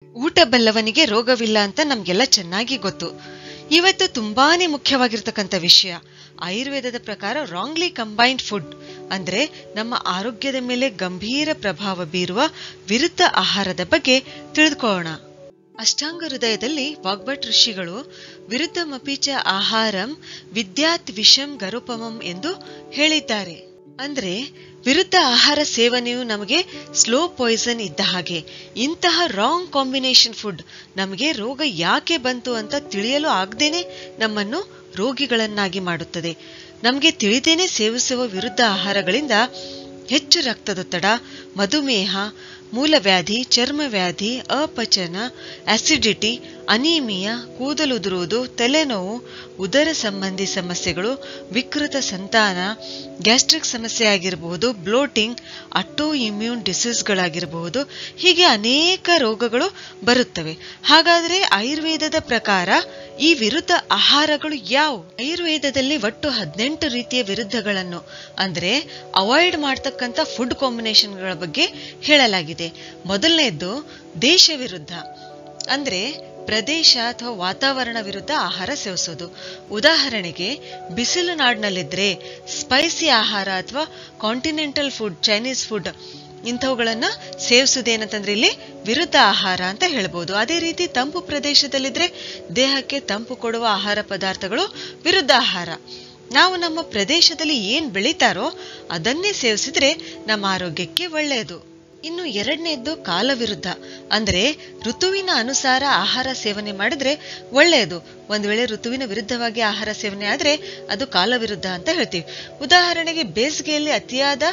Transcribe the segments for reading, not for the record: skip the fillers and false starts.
ಊಟ ಬಲ್ಲವನಿಗೆ ರೋಗವಿಲ್ಲ ಅಂತ ನಮ್ಗೆಲ್ಲ ಚೆನ್ನಾಗಿ ಗೊತ್ತು. ಇವತ್ತು ತುಂಬಾನೇ ಮುಖ್ಯವಾಗಿರ್ತಕ್ಕಂಥ ವಿಷಯ, ಆಯುರ್ವೇದದ ಪ್ರಕಾರ ರಾಂಗ್ಲಿ ಕಂಬೈನ್ಡ್ ಫುಡ್ ಅಂದ್ರೆ ನಮ್ಮ ಆರೋಗ್ಯದ ಮೇಲೆ ಗಂಭೀರ ಪ್ರಭಾವ ಬೀರುವ ವಿರುದ್ಧ ಆಹಾರದ ಬಗ್ಗೆ ತಿಳಿದುಕೊಳ್ಳೋಣ. ಅಷ್ಟಾಂಗ ಹೃದಯದಲ್ಲಿ ವಾಗ್ಭಟ್ ಋಷಿಗಳು ವಿರುದ್ಧಮಪೀಚ ಆಹಾರಂ ವಿದ್ಯಾತ್ ವಿಷಂ ಗರುಪಮಂ ಎಂದು ಹೇಳಿದ್ದಾರೆ. ಅಂದ್ರೆ ವಿರುದ್ಧ ಆಹಾರ ಸೇವನೆಯು ನಮಗೆ ಸ್ಲೋ ಪಾಯ್ಸನ್ ಇದ್ದ ಹಾಗೆ. ಇಂತಹ ರಾಂಗ್ ಕಾಂಬಿನೇಷನ್ ಫುಡ್ ನಮಗೆ ರೋಗ ಯಾಕೆ ಬಂತು ಅಂತ ತಿಳಿಯಲು ಆಗದೇನೆ ನಮ್ಮನ್ನು ರೋಗಿಗಳನ್ನಾಗಿ ಮಾಡುತ್ತದೆ. ನಮಗೆ ತಿಳಿದೇನೆ ಸೇವಿಸುವ ವಿರುದ್ಧ ಆಹಾರಗಳಿಂದ ಹೆಚ್ಚು ರಕ್ತದೊತ್ತಡ, ಮಧುಮೇಹ, ಮೂಲವ್ಯಾಧಿ, ಚರ್ಮವ್ಯಾಧಿ, ಅಪಚನ, ಆಸಿಡಿಟಿ, ಅನೀಮಿಯಾ, ಕೂದಲುದುರುವುದು, ತಲೆನೋವು, ಉದರ ಸಂಬಂಧಿ ಸಮಸ್ಯೆಗಳು, ವಿಕೃತ ಸಂತಾನ, ಗ್ಯಾಸ್ಟ್ರಿಕ್ ಸಮಸ್ಯೆ ಆಗಿರಬಹುದು, ಬ್ಲೋಟಿಂಗ್, ಅಟೋ ಇಮ್ಯೂನ್ ಡಿಸೀಸ್ಗಳಾಗಿರಬಹುದು, ಹೀಗೆ ಅನೇಕ ರೋಗಗಳು ಬರುತ್ತವೆ. ಹಾಗಾದ್ರೆ ಆಯುರ್ವೇದದ ಪ್ರಕಾರ ಈ ವಿರುದ್ಧ ಆಹಾರಗಳು ಯಾವುವು? ಆಯುರ್ವೇದದಲ್ಲಿ ಒಟ್ಟು 18 ರೀತಿಯ ವಿರುದ್ಧಗಳನ್ನು ಅಂದ್ರೆ ಅವಾಯ್ಡ್ ಮಾಡ್ತಕ್ಕಂಥ ಫುಡ್ ಕಾಂಬಿನೇಷನ್ಗಳ ಬಗ್ಗೆ ಹೇಳಲಾಗಿದೆ. ಮೊದಲನೇದ್ದು ದೇಶ ವಿರುದ್ಧ, ಅಂದ್ರೆ ಪ್ರದೇಶ ಅಥವಾ ವಾತಾವರಣ ವಿರುದ್ಧ ಆಹಾರ ಸೇವಿಸೋದು. ಉದಾಹರಣೆಗೆ ಬಿಸಿಲು ನಾಡಿನಲ್ಲಿದ್ರೆ ಸ್ಪೈಸಿ ಆಹಾರ ಅಥವಾ ಕಾಂಟಿನೆಂಟಲ್ ಫುಡ್, ಚೈನೀಸ್ ಫುಡ್ ಇಂಥವುಗಳನ್ನ ಸೇವಿಸುವುದೇನಂತಂದ್ರೆ ಇಲ್ಲಿ ವಿರುದ್ಧ ಆಹಾರ ಅಂತ ಹೇಳ್ಬೋದು. ಅದೇ ರೀತಿ ತಂಪು ಪ್ರದೇಶದಲ್ಲಿದ್ರೆ ದೇಹಕ್ಕೆ ತಂಪು ಕೊಡುವ ಆಹಾರ ಪದಾರ್ಥಗಳು ವಿರುದ್ಧ ಆಹಾರ. ನಾವು ನಮ್ಮ ಪ್ರದೇಶದಲ್ಲಿ ಏನ್ ಬೆಳೀತಾರೋ ಅದನ್ನೇ ಸೇವಿಸಿದ್ರೆ ನಮ್ಮ ಆರೋಗ್ಯಕ್ಕೆ ಒಳ್ಳೆಯದು. ಇನ್ನು ಎರಡನೇದ್ದು ಕಾಲ ವಿರುದ್ಧ, ಅಂದ್ರೆ ಋತುವಿನ ಅನುಸಾರ ಆಹಾರ ಸೇವನೆ ಮಾಡಿದ್ರೆ ಒಳ್ಳೆಯದು. ಒಂದ್ ವೇಳೆ ಋತುವಿನ ವಿರುದ್ಧವಾಗಿ ಆಹಾರ ಸೇವನೆ ಆದ್ರೆ ಅದು ಕಾಲ ವಿರುದ್ಧ ಅಂತ ಹೇಳ್ತೀವಿ. ಉದಾಹರಣೆಗೆ ಬೇಸಿಗೆಯಲ್ಲಿ ಅತಿಯಾದ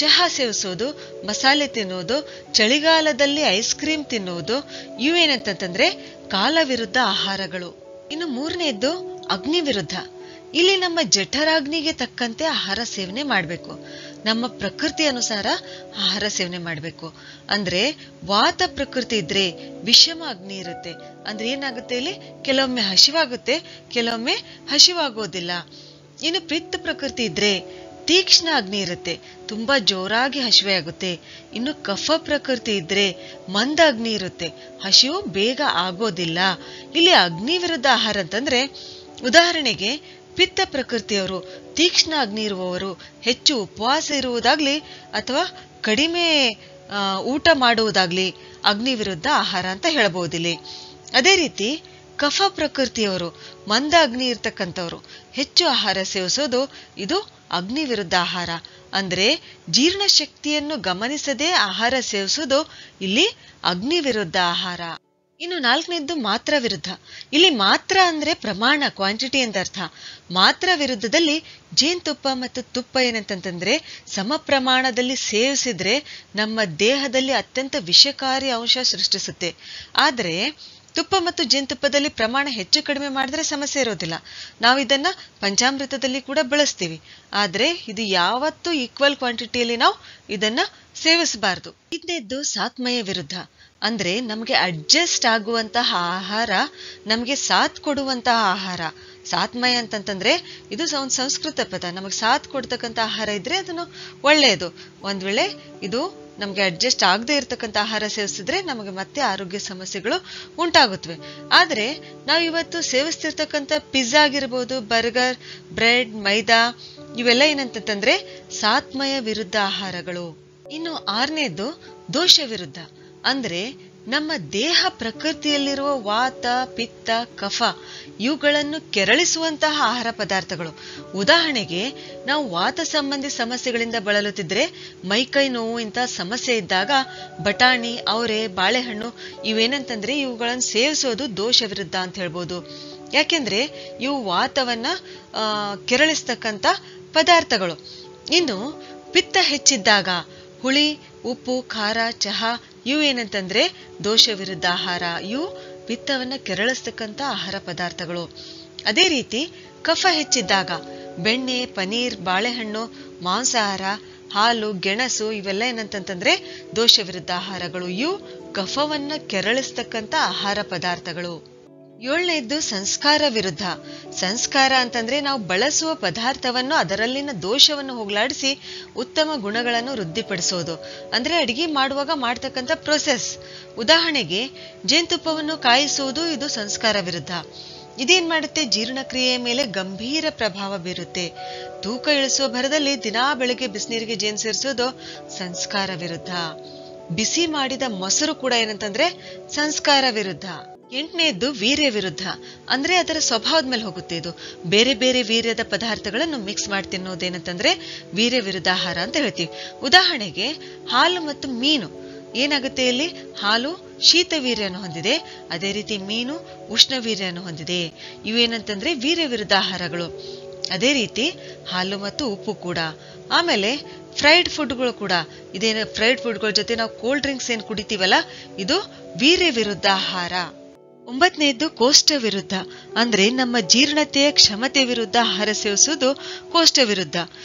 ಚಹಾ ಸೇವಿಸೋದು, ಮಸಾಲೆ ತಿನ್ನೋದು, ಚಳಿಗಾಲದಲ್ಲಿ ಐಸ್ ಕ್ರೀಮ್ ತಿನ್ನೋದು ಇವೇನಂತಂದ್ರೆ ಕಾಲ ವಿರುದ್ಧ ಆಹಾರಗಳು. ಇನ್ನು ಮೂರನೇದ್ದು ಅಗ್ನಿ ವಿರುದ್ಧ. ಇಲ್ಲಿ ನಮ್ಮ ಜಠರಾಗ್ನಿಗೆ ತಕ್ಕಂತೆ ಆಹಾರ ಸೇವನೆ ಮಾಡಬೇಕು. ನಮ್ಮ ಪ್ರಕೃತಿ ಅನುಸಾರ ಆಹಾರ ಸೇವನೆ ಮಾಡಬೇಕು. ಅಂದ್ರೆ ವಾತ ಪ್ರಕೃತಿ ಇದ್ರೆ ವಿಷಮ ಅಗ್ನಿ ಇರುತ್ತೆ. ಅಂದ್ರೆ ಏನಾಗುತ್ತೆ, ಇಲ್ಲಿ ಕೆಲವೊಮ್ಮೆ ಹಸಿವಾಗುತ್ತೆ, ಕೆಲವೊಮ್ಮೆ ಹಸಿವಾಗೋದಿಲ್ಲ. ಇನ್ನು ಪಿತ್ತ ಪ್ರಕೃತಿ ಇದ್ರೆ ತೀಕ್ಷ್ಣ ಅಗ್ನಿ ಇರುತ್ತೆ, ತುಂಬಾ ಜೋರಾಗಿ ಹಸಿವೆ ಆಗುತ್ತೆ. ಇನ್ನು ಕಫ ಪ್ರಕೃತಿ ಇದ್ರೆ ಮಂದ ಅಗ್ನಿ ಇರುತ್ತೆ, ಹಸಿವು ಬೇಗ ಆಗೋದಿಲ್ಲ. ಇಲ್ಲಿ ಅಗ್ನಿ ವಿರುದ್ಧ ಆಹಾರ ಅಂತಂದ್ರೆ ಉದಾಹರಣೆಗೆ ಪಿತ್ತ ಪ್ರಕೃತಿಯವರು, ತೀಕ್ಷ್ಣ ಅಗ್ನಿ ಇರುವವರು ಹೆಚ್ಚು ಉಪವಾಸ ಇರುವುದಾಗ್ಲಿ ಅಥವಾ ಕಡಿಮೆ ಊಟ ಮಾಡುವುದಾಗ್ಲಿ ಅಗ್ನಿ ವಿರುದ್ಧ ಆಹಾರ ಅಂತ ಹೇಳಬಹುದಿಲ್ಲಿ. ಅದೇ ರೀತಿ ಕಫ ಪ್ರಕೃತಿಯವರು, ಮಂದ ಅಗ್ನಿ ಇರ್ತಕ್ಕಂಥವ್ರು ಹೆಚ್ಚು ಆಹಾರ ಸೇವಿಸೋದು ಇದು ಅಗ್ನಿ ವಿರುದ್ಧ ಆಹಾರ. ಅಂದ್ರೆ ಜೀರ್ಣಶಕ್ತಿಯನ್ನು ಗಮನಿಸದೆ ಆಹಾರ ಸೇವಿಸೋದು ಇಲ್ಲಿ ಅಗ್ನಿ ವಿರುದ್ಧ ಆಹಾರ. ಇನ್ನು ನಾಲ್ಕನೇದ್ದು ಮಾತ್ರ ವಿರುದ್ಧ. ಇಲ್ಲಿ ಮಾತ್ರ ಅಂದ್ರೆ ಪ್ರಮಾಣ, ಕ್ವಾಂಟಿಟಿ ಅಂತ ಅರ್ಥ. ಮಾತ್ರ ವಿರುದ್ಧದಲ್ಲಿ ಜೇನುತುಪ್ಪ ಮತ್ತು ತುಪ್ಪ ಏನಂತಂದ್ರೆ ಸಮ ಪ್ರಮಾಣದಲ್ಲಿ ಸೇವಿಸಿದ್ರೆ ನಮ್ಮ ದೇಹದಲ್ಲಿ ಅತ್ಯಂತ ವಿಷಕಾರಿ ಅಂಶ ಸೃಷ್ಟಿಸುತ್ತೆ. ಆದ್ರೆ ತುಪ್ಪ ಮತ್ತು ಜೇನುತುಪ್ಪದಲ್ಲಿ ಪ್ರಮಾಣ ಹೆಚ್ಚು ಕಡಿಮೆ ಮಾಡಿದ್ರೆ ಸಮಸ್ಯೆ ಇರೋದಿಲ್ಲ. ನಾವು ಇದನ್ನ ಪಂಚಾಮೃತದಲ್ಲಿ ಕೂಡ ಬಳಸ್ತೀವಿ. ಆದ್ರೆ ಇದು ಯಾವತ್ತೂ ಈಕ್ವಲ್ ಕ್ವಾಂಟಿಟಿಯಲ್ಲಿ ನಾವು ಇದನ್ನ ಸೇವಿಸಬಾರದು. ಇದನ್ನೆದ್ದು ಸಾತ್ಮಯ ವಿರುದ್ಧ, ಅಂದ್ರೆ ನಮಗೆ ಅಡ್ಜಸ್ಟ್ ಆಗುವಂತಹ ಆಹಾರ, ನಮಗೆ ಸಾಥ್ ಕೊಡುವಂತಹ ಆಹಾರ. ಸಾತ್ಮಯ ಅಂತಂತಂದ್ರೆ ಇದು ಒಂದು ಸಂಸ್ಕೃತ ಪದ. ನಮಗೆ ಸಾಥ್ ಕೊಡ್ತಕ್ಕಂಥ ಆಹಾರ ಇದ್ರೆ ಅದನ್ನು ಒಳ್ಳೆಯದು. ಒಂದ್ ವೇಳೆ ಇದು ನಮ್ಗೆ ಅಡ್ಜಸ್ಟ್ ಆಗದೆ ಇರ್ತಕ್ಕಂಥ ಆಹಾರ ಸೇವಿಸಿದ್ರೆ ನಮಗೆ ಮತ್ತೆ ಆರೋಗ್ಯ ಸಮಸ್ಯೆಗಳು ಉಂಟಾಗುತ್ತವೆ. ಆದ್ರೆ ನಾವು ಇವತ್ತು ಸೇವಿಸ್ತಿರ್ತಕ್ಕಂಥ ಪಿಜ್ಜಾ ಆಗಿರ್ಬೋದು, ಬರ್ಗರ್, ಬ್ರೆಡ್, ಮೈದಾ ಇವೆಲ್ಲ ಏನಂತಂದ್ರೆ ಸಾತ್ಮಯ ವಿರುದ್ಧ ಆಹಾರಗಳು. ಇನ್ನು ಆರನೇದು ದೋಷ ವಿರುದ್ಧ, ಅಂದ್ರೆ ನಮ್ಮ ದೇಹ ಪ್ರಕೃತಿಯಲ್ಲಿರುವ ವಾತ, ಪಿತ್ತ, ಕಫ ಇವುಗಳನ್ನು ಕೆರಳಿಸುವಂತಹ ಆಹಾರ ಪದಾರ್ಥಗಳು. ಉದಾಹರಣೆಗೆ ನಾವು ವಾತ ಸಂಬಂಧಿ ಸಮಸ್ಯೆಗಳಿಂದ ಬಳಲುತ್ತಿದ್ರೆ, ಮೈಕೈ ನೋವು ಇಂತಹ ಸಮಸ್ಯೆ ಇದ್ದಾಗ ಬಟಾಣಿ, ಅವರೆ, ಬಾಳೆಹಣ್ಣು ಇವೇನಂತಂದ್ರೆ ಇವುಗಳನ್ನು ಸೇವಿಸೋದು ದೋಷ ವಿರುದ್ಧ ಅಂತ ಹೇಳ್ಬೋದು. ಯಾಕೆಂದ್ರೆ ಇವು ವಾತವನ್ನ ಕೆರಳಿಸ್ತಕ್ಕಂಥ ಪದಾರ್ಥಗಳು. ಇನ್ನು ಪಿತ್ತ ಹೆಚ್ಚಿದ್ದಾಗ ಹುಳಿ, ಉಪ್ಪು, ಖಾರ, ಚಹಾ ಇವು ಏನಂತಂದ್ರೆ ದೋಷ ವಿರುದ್ಧ ಆಹಾರ. ಇವು ಪಿತ್ತವನ್ನ ಕೆರಳಿಸ್ತಕ್ಕಂಥ ಆಹಾರ ಪದಾರ್ಥಗಳು. ಅದೇ ರೀತಿ ಕಫ ಹೆಚ್ಚಿದ್ದಾಗ ಬೆಣ್ಣೆ, ಪನೀರ್, ಬಾಳೆಹಣ್ಣು, ಮಾಂಸಾಹಾರ, ಹಾಲು, ಗೆಣಸು ಇವೆಲ್ಲ ಏನಂತಂದ್ರೆ ದೋಷ ವಿರುದ್ಧ ಆಹಾರಗಳು. ಇವು ಕಫವನ್ನ ಕೆರಳಿಸ್ತಕ್ಕಂಥ ಆಹಾರ ಪದಾರ್ಥಗಳು. ಏಳನೇದ್ದು ಸಂಸ್ಕಾರ ವಿರುದ್ಧ. ಸಂಸ್ಕಾರ ಅಂತಂದ್ರೆ ನಾವು ಬಳಸುವ ಪದಾರ್ಥವನ್ನು ಅದರಲ್ಲಿನ ದೋಷವನ್ನು ಹೋಗಲಾಡಿಸಿ ಉತ್ತಮ ಗುಣಗಳನ್ನು ವೃದ್ಧಿಪಡಿಸೋದು. ಅಂದ್ರೆ ಅಡಿಗೆ ಮಾಡುವಾಗ ಮಾಡ್ತಕ್ಕಂಥ ಪ್ರೊಸೆಸ್. ಉದಾಹರಣೆಗೆ ಜೇನುತುಪ್ಪವನ್ನು ಕಾಯಿಸುವುದು, ಇದು ಸಂಸ್ಕಾರ ವಿರುದ್ಧ. ಇದೇನ್ ಮಾಡುತ್ತೆ, ಜೀರ್ಣಕ್ರಿಯೆಯ ಮೇಲೆ ಗಂಭೀರ ಪ್ರಭಾವ ಬೀರುತ್ತೆ. ತೂಕ ಇಳಿಸುವ ಭರದಲ್ಲಿ ದಿನಾ ಬೆಳಗ್ಗೆ ಬಿಸಿನೀರಿಗೆ ಜೇನು ಸೇರಿಸೋದು ಸಂಸ್ಕಾರ ವಿರುದ್ಧ. ಬಿಸಿ ಮಾಡಿದ ಮೊಸರು ಕೂಡ ಏನಂತಂದ್ರೆ ಸಂಸ್ಕಾರ ವಿರುದ್ಧ. ಎಂಟನೇದ್ದು ವೀರ್ಯ ವಿರುದ್ಧ. ಅಂದ್ರೆ ಅದರ ಸ್ವಭಾವದ ಮೇಲೆ ಹೋಗುತ್ತೆ. ಇದು ಬೇರೆ ಬೇರೆ ವೀರ್ಯದ ಪದಾರ್ಥಗಳನ್ನು ಮಿಕ್ಸ್ ಮಾಡಿ ತಿನ್ನೋದೇನಂತಂದ್ರೆ ವೀರ್ಯ ವಿರುದ್ಧ ಆಹಾರ ಅಂತ ಹೇಳ್ತೀವಿ. ಉದಾಹರಣೆಗೆ ಹಾಲು ಮತ್ತು ಮೀನು ಏನಾಗುತ್ತೆ, ಇಲ್ಲಿ ಹಾಲು ಶೀತ ವೀರ್ಯವನ್ನು ಹೊಂದಿದೆ, ಅದೇ ರೀತಿ ಮೀನು ಉಷ್ಣ ವೀರ್ಯವನ್ನು ಹೊಂದಿದೆ. ಇವೇನಂತಂದ್ರೆ ವೀರ್ಯ ವಿರುದ್ಧ ಆಹಾರಗಳು. ಅದೇ ರೀತಿ ಹಾಲು ಮತ್ತು ಉಪ್ಪು ಕೂಡ. ಆಮೇಲೆ ಫ್ರೈಡ್ ಫುಡ್ಗಳು ಕೂಡ. ಇದೇನ ಫ್ರೈಡ್ ಫುಡ್ಗಳ ಜೊತೆ ನಾವು ಕೋಲ್ಡ್ ಡ್ರಿಂಕ್ಸ್ ಏನ್ ಕುಡಿತೀವಲ್ಲ, ಇದು ವೀರ್ಯ ವಿರುದ್ಧ ಆಹಾರ. ಒಂಬತ್ತನೇದ್ದು ಕೋಷ್ಠ ವಿರುದ್ಧ. ಅಂದ್ರೆ ನಮ್ಮ ಜೀರ್ಣತೆಯ ಕ್ಷಮತೆ ವಿರುದ್ಧ ಆಹಾರ ಸೇವಿಸುವುದು ಕೋಷ್ಠ ವಿರುದ್ಧ.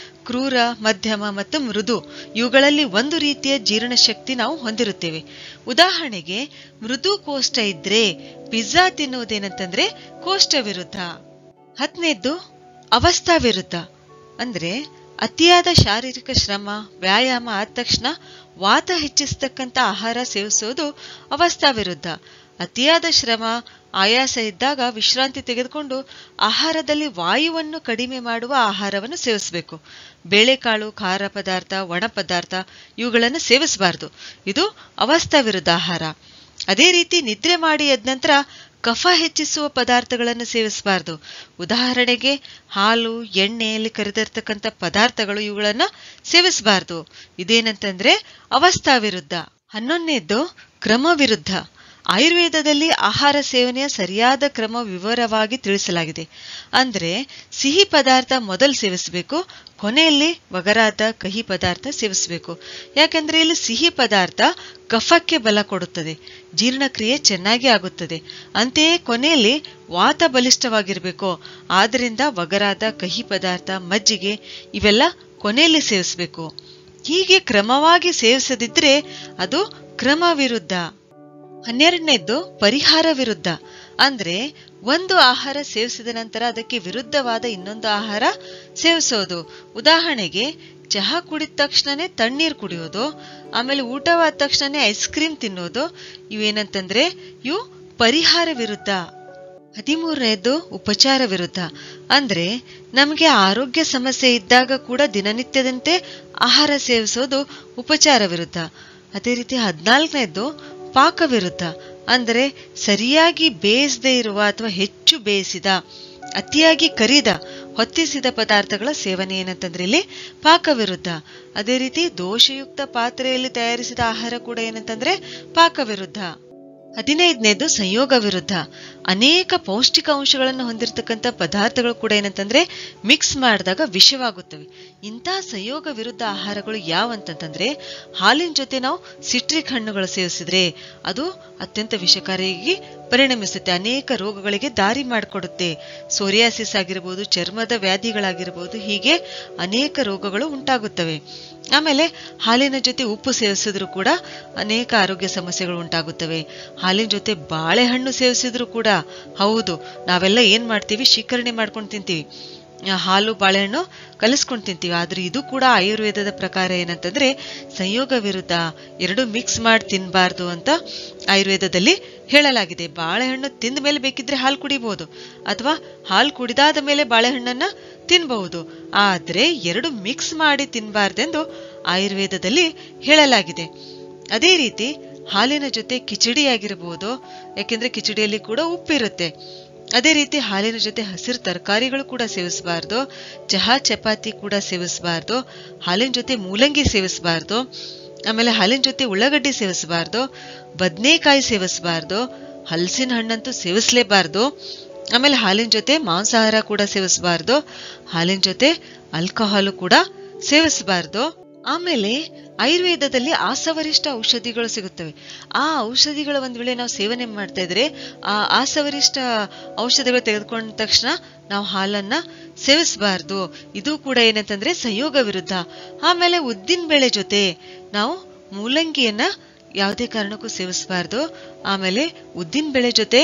ಕ್ರೂರ, ಮಧ್ಯಮ ಮತ್ತು ಮೃದು ಇವುಗಳಲ್ಲಿ ಒಂದು ರೀತಿಯ ಜೀರ್ಣ ಶಕ್ತಿ ನಾವು ಹೊಂದಿರುತ್ತೇವೆ. ಉದಾಹರಣೆಗೆ ಮೃದು ಕೋಷ್ಠ ಇದ್ರೆ ಪಿಜ್ಜಾ ತಿನ್ನುವುದೇನಂತಂದ್ರೆ ಕೋಷ್ಠ ವಿರುದ್ಧ. ಹತ್ತನೇದ್ದು ಅವಸ್ಥಾ ವಿರುದ್ಧ. ಅಂದ್ರೆ ಅತಿಯಾದ ಶಾರೀರಿಕ ಶ್ರಮ, ವ್ಯಾಯಾಮ ಆದ ತಕ್ಷಣ ವಾತ ಹೆಚ್ಚಿಸತಕ್ಕಂತ ಆಹಾರ ಸೇವಿಸೋದು ಅವಸ್ಥಾ ವಿರುದ್ಧ. ಅತಿಯಾದ ಶ್ರಮ, ಆಯಾಸ ಇದ್ದಾಗ ವಿಶ್ರಾಂತಿ ತೆಗೆದುಕೊಂಡು ಆಹಾರದಲ್ಲಿ ವಾಯುವನ್ನು ಕಡಿಮೆ ಮಾಡುವ ಆಹಾರವನ್ನು ಸೇವಿಸಬೇಕು. ಬೇಳೆಕಾಳು, ಖಾರ ಪದಾರ್ಥ, ಒಣ ಪದಾರ್ಥ ಇವುಗಳನ್ನು ಸೇವಿಸಬಾರದು. ಇದು ಅವಸ್ಥಾ ವಿರುದ್ಧ ಆಹಾರ. ಅದೇ ರೀತಿ ನಿದ್ರೆ ಮಾಡಿ ಎದ್ದ ನಂತರ ಕಫ ಹೆಚ್ಚಿಸುವ ಪದಾರ್ಥಗಳನ್ನು ಸೇವಿಸಬಾರದು. ಉದಾಹರಣೆಗೆ ಹಾಲು, ಎಣ್ಣೆಯಲ್ಲಿ ಕರೆದಿರ್ತಕ್ಕಂಥ ಪದಾರ್ಥಗಳು ಇವುಗಳನ್ನ ಸೇವಿಸಬಾರದು. ಇದೇನಂತಂದ್ರೆ ಅವಸ್ಥಾ ವಿರುದ್ಧ. 11ನೇದ್ದು ಕ್ರಮ ವಿರುದ್ಧ. ಆಯುರ್ವೇದದಲ್ಲಿ ಆಹಾರ ಸೇವನೆಯ ಸರಿಯಾದ ಕ್ರಮ ವಿವರವಾಗಿ ತಿಳಿಸಲಾಗಿದೆ. ಅಂದ್ರೆ ಸಿಹಿ ಪದಾರ್ಥ ಮೊದಲು ಸೇವಿಸಬೇಕು, ಕೊನೆಯಲ್ಲಿ ಒಗರಾದ ಕಹಿ ಪದಾರ್ಥ ಸೇವಿಸಬೇಕು. ಯಾಕಂದ್ರೆ ಇಲ್ಲಿ ಸಿಹಿ ಪದಾರ್ಥ ಕಫಕ್ಕೆ ಬಲ ಕೊಡುತ್ತದೆ, ಜೀರ್ಣಕ್ರಿಯೆ ಚೆನ್ನಾಗಿ ಆಗುತ್ತದೆ. ಅಂತೆಯೇ ಕೊನೆಯಲ್ಲಿ ವಾತ ಬಲಿಷ್ಠವಾಗಿರಬೇಕು. ಆದ್ರಿಂದ ಒಗರಾದ ಕಹಿ ಪದಾರ್ಥ, ಮಜ್ಜಿಗೆ ಇವೆಲ್ಲ ಕೊನೆಯಲ್ಲಿ ಸೇವಿಸಬೇಕು. ಹೀಗೆ ಕ್ರಮವಾಗಿ ಸೇವಿಸದಿದ್ರೆ ಅದು ಕ್ರಮ ವಿರುದ್ಧ. 12ನೇದ್ದು ಪರಿಹಾರ ವಿರುದ್ಧ. ಅಂದ್ರೆ ಒಂದು ಆಹಾರ ಸೇವಿಸಿದ ನಂತರ ಅದಕ್ಕೆ ವಿರುದ್ಧವಾದ ಇನ್ನೊಂದು ಆಹಾರ ಸೇವಿಸೋದು. ಉದಾಹರಣೆಗೆ ಚಹಾ ಕುಡಿದ ತಕ್ಷಣನೇ ತಣ್ಣೀರು ಕುಡಿಯೋದು, ಆಮೇಲೆ ಊಟವಾದ ತಕ್ಷಣನೇ ಐಸ್ ಕ್ರೀಮ್ ತಿನ್ನೋದು. ಇವೇನಂತಂದ್ರೆ ಇವು ಪರಿಹಾರ ವಿರುದ್ಧ. 13ನೇದ್ದು ಉಪಚಾರ ವಿರುದ್ಧ. ಅಂದ್ರೆ ನಮಗೆ ಆರೋಗ್ಯ ಸಮಸ್ಯೆ ಇದ್ದಾಗ ಕೂಡ ದಿನನಿತ್ಯದಂತೆ ಆಹಾರ ಸೇವಿಸೋದು ಉಪಚಾರ ವಿರುದ್ಧ. ಅದೇ ರೀತಿ 14ನೇದ್ದು ಪಾಕ ವಿರುದ್ಧ. ಅಂದರೆ ಸರಿಯಾಗಿ ಬೇಯಿಸದೇ ಇರುವ ಅಥವಾ ಹೆಚ್ಚು ಬೇಯಿಸಿದ, ಅತಿಯಾಗಿ ಕರಿದ, ಹೊತ್ತಿಸಿದ ಪದಾರ್ಥಗಳ ಸೇವನೆ ಏನಂತಂದ್ರೆ ಇಲ್ಲಿ ಪಾಕ ವಿರುದ್ಧ. ಅದೇ ರೀತಿ ದೋಷಯುಕ್ತ ಪಾತ್ರೆಯಲ್ಲಿ ತಯಾರಿಸಿದ ಆಹಾರ ಕೂಡ ಏನಂತಂದ್ರೆ ಪಾಕ ವಿರುದ್ಧ. 15ನೇದ್ದು ಸಂಯೋಗ ವಿರುದ್ಧ. ಅನೇಕ ಪೌಷ್ಟಿಕಾಂಶಗಳನ್ನು ಹೊಂದಿರತಕ್ಕಂಥ ಪದಾರ್ಥಗಳು ಕೂಡ ಏನಂತಂದ್ರೆ ಮಿಕ್ಸ್ ಮಾಡಿದಾಗ ವಿಷವಾಗುತ್ತವೆ. ಇಂತಹ ಸಂಯೋಗ ವಿರುದ್ಧ ಆಹಾರಗಳು ಯಾವಂತಂದ್ರೆ ಹಾಲಿನ ಜೊತೆ ನಾವು ಸಿಟ್ರಿಕ್ ಹಣ್ಣುಗಳು ಸೇವಿಸಿದ್ರೆ ಅದು ಅತ್ಯಂತ ವಿಷಕಾರಿಯಾಗಿ ಪರಿಣಮಿಸುತ್ತೆ, ಅನೇಕ ರೋಗಗಳಿಗೆ ದಾರಿ ಮಾಡಿಕೊಡುತ್ತೆ. ಸೋರಿಯಾಸಿಸ್ ಆಗಿರಬಹುದು, ಚರ್ಮದ ವ್ಯಾಧಿಗಳಾಗಿರಬಹುದು, ಹೀಗೆ ಅನೇಕ ರೋಗಗಳು ಉಂಟಾಗುತ್ತವೆ. ಆಮೇಲೆ ಹಾಲಿನ ಜೊತೆ ಉಪ್ಪು ಸೇವಿಸಿದ್ರು ಕೂಡ ಅನೇಕ ಆರೋಗ್ಯ ಸಮಸ್ಯೆಗಳು ಉಂಟಾಗುತ್ತವೆ. ಹಾಲಿನ ಜೊತೆ ಬಾಳೆಹಣ್ಣು ಸೇವಿಸಿದ್ರು ಕೂಡ, ಹೌದು, ನಾವೆಲ್ಲ ಏನ್ ಮಾಡ್ತೀವಿ, ಶೀಕರಣೆ ಮಾಡ್ಕೊಂಡು ತಿಂತೀವಿ, ಹಾಲು ಬಾಳೆಹಣ್ಣು ಕಲಿಸ್ಕೊಂಡು ತಿಂತೀವಿ. ಆದ್ರೆ ಇದು ಕೂಡ ಆಯುರ್ವೇದದ ಪ್ರಕಾರ ಏನಂತಂದ್ರೆ ಸಂಯೋಗ ವಿರುದ್ಧ, ಎರಡು ಮಿಕ್ಸ್ ಮಾಡಿ ತಿನ್ಬಾರ್ದು ಅಂತ ಆಯುರ್ವೇದದಲ್ಲಿ ಹೇಳಲಾಗಿದೆ. ಬಾಳೆಹಣ್ಣು ತಿಂದ ಮೇಲೆ ಬೇಕಿದ್ರೆ ಹಾಲು ಕುಡಿಬಹುದು, ಅಥವಾ ಹಾಲು ಕುಡಿದಾದ ಮೇಲೆ ಬಾಳೆಹಣ್ಣನ್ನ ತಿನ್ಬಹುದು. ಆದ್ರೆ ಎರಡು ಮಿಕ್ಸ್ ಮಾಡಿ ತಿನ್ಬಾರ್ದೆಂದು ಆಯುರ್ವೇದದಲ್ಲಿ ಹೇಳಲಾಗಿದೆ. ಅದೇ ರೀತಿ ಹಾಲಿನ ಜೊತೆ ಕಿಚಡಿ ಆಗಿರಬಹುದು, ಯಾಕೆಂದ್ರೆ ಕಿಚಡಿಯಲ್ಲಿ ಕೂಡ ಉಪ್ಪಿರುತ್ತೆ. ಅದೇ ರೀತಿ ಹಾಲಿನ ಜೊತೆ ಹಸಿರು ತರಕಾರಿಗಳು ಕೂಡ ಸೇವಿಸಬಾರ್ದು, ಚಹಾ ಚಪಾತಿ ಕೂಡ ಸೇವಿಸಬಾರ್ದು, ಹಾಲಿನ ಜೊತೆ ಮೂಲಂಗಿ ಸೇವಿಸಬಾರ್ದು, ಆಮೇಲೆ ಹಾಲಿನ ಜೊತೆ ಉಳ್ಳಾಗಡ್ಡಿ ಸೇವಿಸಬಾರ್ದು, ಬದನೆಕಾಯಿ ಸೇವಿಸಬಾರ್ದು, ಹಲಸಿನ ಹಣ್ಣಂತೂ ಸೇವಿಸಲೇಬಾರ್ದು. ಆಮೇಲೆ ಹಾಲಿನ ಜೊತೆ ಮಾಂಸಾಹಾರ ಕೂಡ ಸೇವಿಸಬಾರ್ದು, ಹಾಲಿನ ಜೊತೆ ಆಲ್ಕೋಹಾಲು ಕೂಡ ಸೇವಿಸಬಾರ್ದು. ಆಮೇಲೆ ಆಯುರ್ವೇದದಲ್ಲಿ ಆಸವರಿಷ್ಠ ಔಷಧಿಗಳು ಸಿಗುತ್ತವೆ. ಆ ಔಷಧಿಗಳ ಒಂದ್ ವೇಳೆ ನಾವು ಸೇವನೆ ಮಾಡ್ತಾ ಇದ್ರೆ ಆ ಆಸವರಿಷ್ಠ ಔಷಧಿಗಳು ತೆಗೆದುಕೊಂಡ ತಕ್ಷಣ ನಾವು ಹಾಲನ್ನ ಸೇವಿಸಬಾರ್ದು. ಇದು ಕೂಡ ಏನಂತಂದ್ರೆ ಸಂಯೋಗ ವಿರುದ್ಧ. ಆಮೇಲೆ ಉದ್ದಿನ ಬೇಳೆ ಜೊತೆ ನಾವು ಮೂಲಂಗಿಯನ್ನ ಯಾವುದೇ ಕಾರಣಕ್ಕೂ ಸೇವಿಸಬಾರ್ದು. ಆಮೇಲೆ ಉದ್ದಿನ ಬೇಳೆ ಜೊತೆ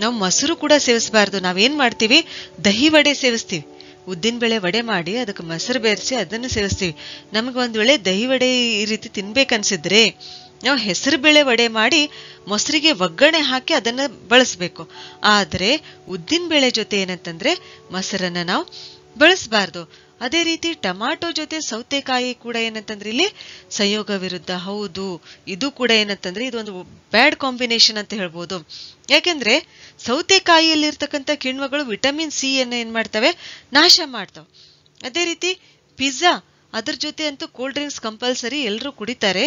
ನಾವು ಮೊಸರು ಕೂಡ ಸೇವಿಸಬಾರ್ದು. ನಾವೇನ್ ಮಾಡ್ತೀವಿ, ದಹಿ ವಡೆ ಸೇವಿಸ್ತೀವಿ. ಉದ್ದಿನ ಬೇಳೆ ವಡೆ ಮಾಡಿ ಅದಕ್ಕೆ ಮೊಸರು ಬೆರೆಸಿ ಅದನ್ನು ಸೇವಿಸ್ತೀವಿ. ನಮ್ಗೆ ಒಂದ್ ವೇಳೆ ದಹಿ ವಡೆ ಈ ರೀತಿ ತಿನ್ಬೇಕನ್ಸಿದ್ರೆ ನಾವು ಹೆಸರು ಬೇಳೆ ವಡೆ ಮಾಡಿ ಮೊಸರಿಗೆ ಒಗ್ಗರಣೆ ಹಾಕಿ ಅದನ್ನ ಬಳಸ್ಬೇಕು. ಆದ್ರೆ ಉದ್ದಿನ ಬೇಳೆ ಜೊತೆ ಏನಂತಂದ್ರೆ ಮೊಸರನ್ನ ನಾವು ಬಳಸಬಾರ್ದು. ಅದೇ ರೀತಿ ಟೊಮಾಟೊ ಜೊತೆ ಸೌತೆಕಾಯಿ ಕೂಡ ಏನಂತಂದ್ರೆ ಇಲ್ಲಿ ಸಂಯೋಗ ವಿರುದ್ಧ. ಹೌದು, ಇದು ಕೂಡ ಏನಂತಂದ್ರೆ ಇದೊಂದು ಬ್ಯಾಡ್ ಕಾಂಬಿನೇಷನ್ ಅಂತ ಹೇಳ್ಬೋದು. ಯಾಕೆಂದ್ರೆ ಸೌತೆಕಾಯಿಯಲ್ಲಿರ್ತಕ್ಕಂಥ ಕಿಣ್ವಗಳು ವಿಟಮಿನ್ ಸಿ ಅನ್ನ ಏನ್ ಮಾಡ್ತವೆ, ನಾಶ ಮಾಡ್ತಾವೆ. ಅದೇ ರೀತಿ ಪಿಜ್ಜಾ, ಅದ್ರ ಜೊತೆ ಅಂತೂ ಕೋಲ್ಡ್ ಡ್ರಿಂಕ್ಸ್ ಕಂಪಲ್ಸರಿ ಎಲ್ಲರೂ ಕುಡಿತಾರೆ.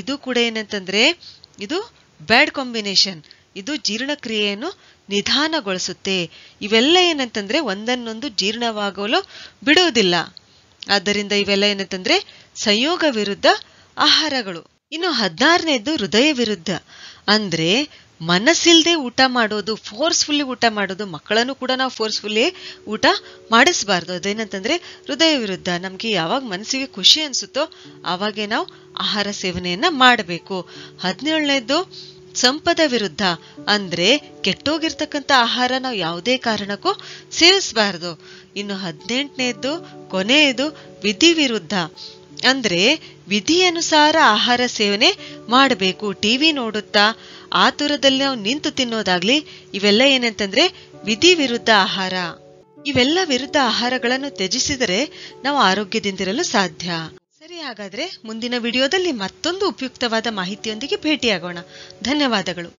ಇದು ಕೂಡ ಏನಂತಂದ್ರೆ ಇದು ಬ್ಯಾಡ್ ಕಾಂಬಿನೇಷನ್. ಇದು ಜೀರ್ಣಕ್ರಿಯೆಯನ್ನು ನಿಧಾನಗೊಳಿಸುತ್ತೆ. ಇವೆಲ್ಲ ಏನಂತಂದ್ರೆ ಒಂದನ್ನೊಂದು ಜೀರ್ಣವಾಗಲು ಬಿಡುವುದಿಲ್ಲ. ಆದ್ದರಿಂದ ಇವೆಲ್ಲ ಏನಂತಂದ್ರೆ ಸಂಯೋಗ ವಿರುದ್ಧ ಆಹಾರಗಳು. ಇನ್ನು 16ನೇದ್ದು ಹೃದಯ ವಿರುದ್ಧ. ಅಂದ್ರೆ ಮನಸ್ಸಿಲ್ದೆ ಊಟ ಮಾಡೋದು, ಫೋರ್ಸ್ಫುಲ್ಲಿ ಊಟ ಮಾಡೋದು. ಮಕ್ಕಳನ್ನು ಕೂಡ ನಾವು ಫೋರ್ಸ್ಫುಲ್ಲಿ ಊಟ ಮಾಡಿಸಬಾರ್ದು. ಅದೇನಂತಂದ್ರೆ ಹೃದಯ ವಿರುದ್ಧ. ನಮ್ಗೆ ಯಾವಾಗ ಮನಸ್ಸಿಗೆ ಖುಷಿ ಅನ್ಸುತ್ತೋ ಆವಾಗೇ ನಾವು ಆಹಾರ ಸೇವನೆಯನ್ನ ಮಾಡಬೇಕು. 17ನೇದ್ದು ಸಂಪದ ವಿರುದ್ಧ. ಅಂದ್ರೆ ಕೆಟ್ಟೋಗಿರ್ತಕ್ಕಂಥ ಆಹಾರ ನಾವು ಯಾವುದೇ ಕಾರಣಕ್ಕೂ ಸೇವಿಸಬಾರದು. ಇನ್ನು 18ನೇದ್ದು ಕೊನೆಯದು ವಿಧಿ ವಿರುದ್ಧ. ಅಂದ್ರೆ ವಿಧಿ ಅನುಸಾರ ಆಹಾರ ಸೇವನೆ ಮಾಡಬೇಕು. ಟಿವಿ ನೋಡುತ್ತಾ ಆತುರದಲ್ಲಿ ನಾವು ನಿಂತು ತಿನ್ನೋದಾಗ್ಲಿ, ಇವೆಲ್ಲ ಏನಂತಂದ್ರೆ ವಿಧಿ ವಿರುದ್ಧ ಆಹಾರ. ಇವೆಲ್ಲ ವಿರುದ್ಧ ಆಹಾರಗಳನ್ನು ತ್ಯಜಿಸಿದರೆ ನಾವು ಆರೋಗ್ಯದಿಂದಿರಲು ಸಾಧ್ಯ. ಸರಿ, ಹಾಗಾದ್ರೆ ಮುಂದಿನ ವಿಡಿಯೋದಲ್ಲಿ ಮತ್ತೊಂದು ಉಪಯುಕ್ತವಾದ ಮಾಹಿತಿಯೊಂದಿಗೆ ಭೇಟಿಯಾಗೋಣ. ಧನ್ಯವಾದಗಳು.